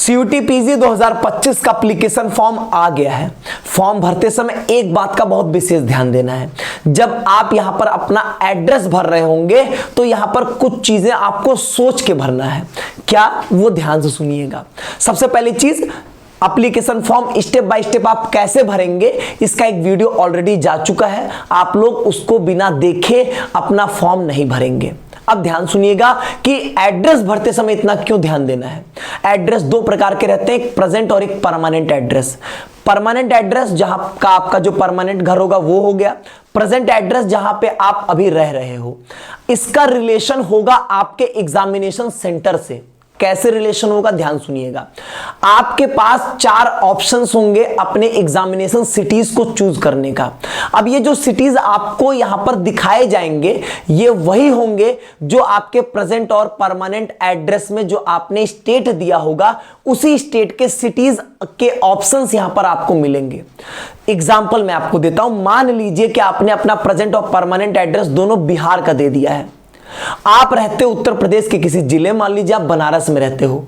CUT PG 2025 का application form आ गया है। फॉर्म भरते समय एक बात का बहुत विशेष ध्यान देना है। जब आप यहां पर अपना एड्रेस भर रहे होंगे तो यहां पर कुछ चीजें आपको सोच के भरना है। क्या, वो ध्यान से सुनिएगा। सबसे पहली चीज, application form step by step आप कैसे भरेंगे इसका एक वीडियो ऑलरेडी जा चुका है। आप लोग उसको बिना देखे अपना फॉर्म नहीं भरेंगे। अब ध्यान सुनिएगा कि एड्रेस भरते समय इतना क्यों ध्यान देना है। एड्रेस दो प्रकार के रहते हैं, एक प्रेजेंट और एक परमानेंट एड्रेस। परमानेंट एड्रेस जहां का आपका जो परमानेंट घर होगा वो हो गया। प्रेजेंट एड्रेस जहां पे आप अभी रह रहे हो, इसका रिलेशन होगा आपके एग्जामिनेशन सेंटर से। कैसे रिलेशन होगा, ध्यान सुनिएगा। आपके पास 4 ऑप्शंस होंगे अपने एग्जामिनेशन सिटीज को चूज करने का। अब ये जो सिटीज आपको यहां पर दिखाए जाएंगे ये वही होंगे जो आपके प्रेजेंट और परमानेंट एड्रेस में जो आपने स्टेट दिया होगा उसी स्टेट के सिटीज के ऑप्शंस यहां पर आपको मिलेंगे। एग्जाम्पल मैं आपको देता हूं। मान लीजिए कि आपने अपना प्रेजेंट और परमानेंट एड्रेस दोनों बिहार का दे दिया है। आप रहते हो उत्तर प्रदेश के किसी जिले, मान लीजिए आप बनारस में रहते हो,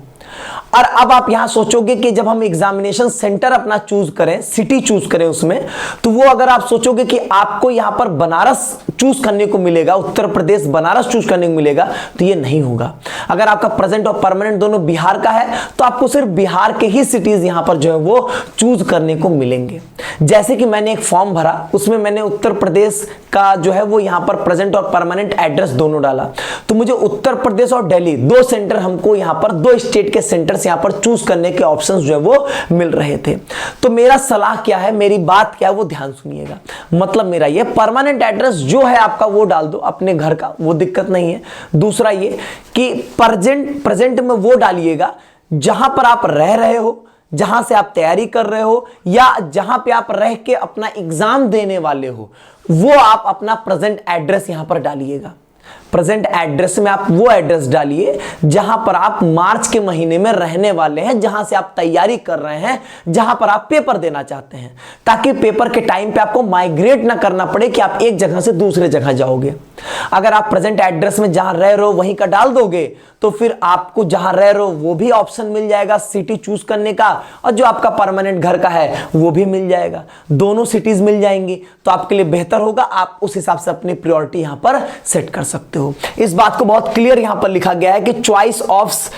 और अब आप यहां सोचोगे कि जब हम एग्जामिनेशन सेंटर अपना चूज करें, सिटी चूज करें उसमें, तो वो अगर आप सोचोगे कि आपको यहां पर बनारस चूज करने को मिलेगा, उत्तर प्रदेश बनारस चूज करने को मिलेगा, तो ये नहीं होगा। अगर आपका प्रेजेंट और परमानेंट दोनों बिहार का है तो आपको सिर्फ बिहार के ही सिटीज यहां पर जो है वो चूज करने को मिलेंगे। जैसे कि मैंने एक फॉर्म भरा, उसमें मैंने उत्तर प्रदेश का जो है वो यहां पर प्रेजेंट और परमानेंट एड्रेस दोनों डाला, तो मुझे उत्तर प्रदेश और दिल्ली दो सेंटर, हमको यहां पर 2 स्टेट के सेंटर्स यहां पर चूज करने के ऑप्शंस जो है वो मिल रहे थे। तो मेरा सलाह क्या है, मेरी बात क्या है, वो ध्यान सुनिएगा। मतलब मेरा ये परमानेंट एड्रेस जो है आपका वो डाल दो अपने घर का, वो दिक्कत नहीं है। दूसरा ये कि प्रेजेंट में वो डालिएगा जहां पर आप रह रहे हो, जहां से आप तैयारी कर रहे हो, या जहां पे आप रह के अपना एग्जाम देने वाले हो, वो आप अपना प्रेजेंट एड्रेस यहां पर डालिएगा। प्रेजेंट एड्रेस में आप वो एड्रेस डालिए जहां पर आप मार्च के महीने में रहने वाले हैं, जहां से आप तैयारी कर रहे हैं, जहां पर आप पेपर देना चाहते हैं, ताकि पेपर के टाइम पे आपको माइग्रेट ना करना पड़े कि आप एक जगह से दूसरे जगह जाओगे। अगर आप प्रेजेंट एड्रेस में जहां रह रहे हो वहीं का डाल दोगे तो फिर आपको जहां रह रहे हो वो भी ऑप्शन मिल जाएगा सिटी चूज करने का, और जो आपका परमानेंट घर का है वो भी मिल जाएगा। दोनों सिटीज मिल जाएंगी तो आपके लिए बेहतर होगा। आप उस हिसाब से अपनी प्रायोरिटी यहां पर सेट कर सकते हो। इस बात को बहुत क्लियर यहां पर लिखा गया है कि choice of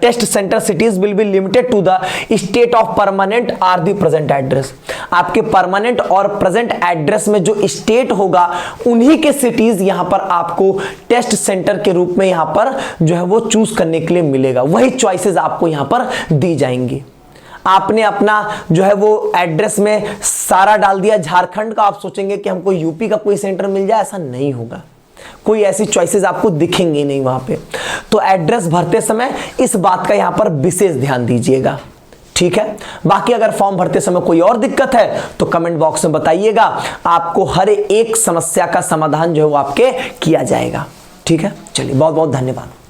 test centre cities will be limited to the state of permanent or the present address. आपके परमानेंट और प्रेजेंट एड्रेस में जो स्टेट होगा उन्हीं के सिटीज यहां पर आपको टेस्ट सेंटर के रूप में यहां पर जो है वो चूज करने के लिए मिलेगा। वही चॉइसेस आपको यहां पर दी जाएंगी। आपने अपना जो है वो एड्रेस में सारा डाल दिया झारखंड का, आप सोचेंगे कि हमको यूपी का कोई सेंटर मिल जाए, ऐसा नहीं होगा। कोई ऐसी चॉइसेस आपको दिखेंगी नहीं वहां पे। तो एड्रेस भरते समय इस बात का यहां पर विशेष ध्यान दीजिएगा, ठीक है। बाकी अगर फॉर्म भरते समय कोई और दिक्कत है तो कमेंट बॉक्स में बताइएगा, आपको हर एक समस्या का समाधान जो है वो आपके किया जाएगा, ठीक है। चलिए, बहुत बहुत धन्यवाद।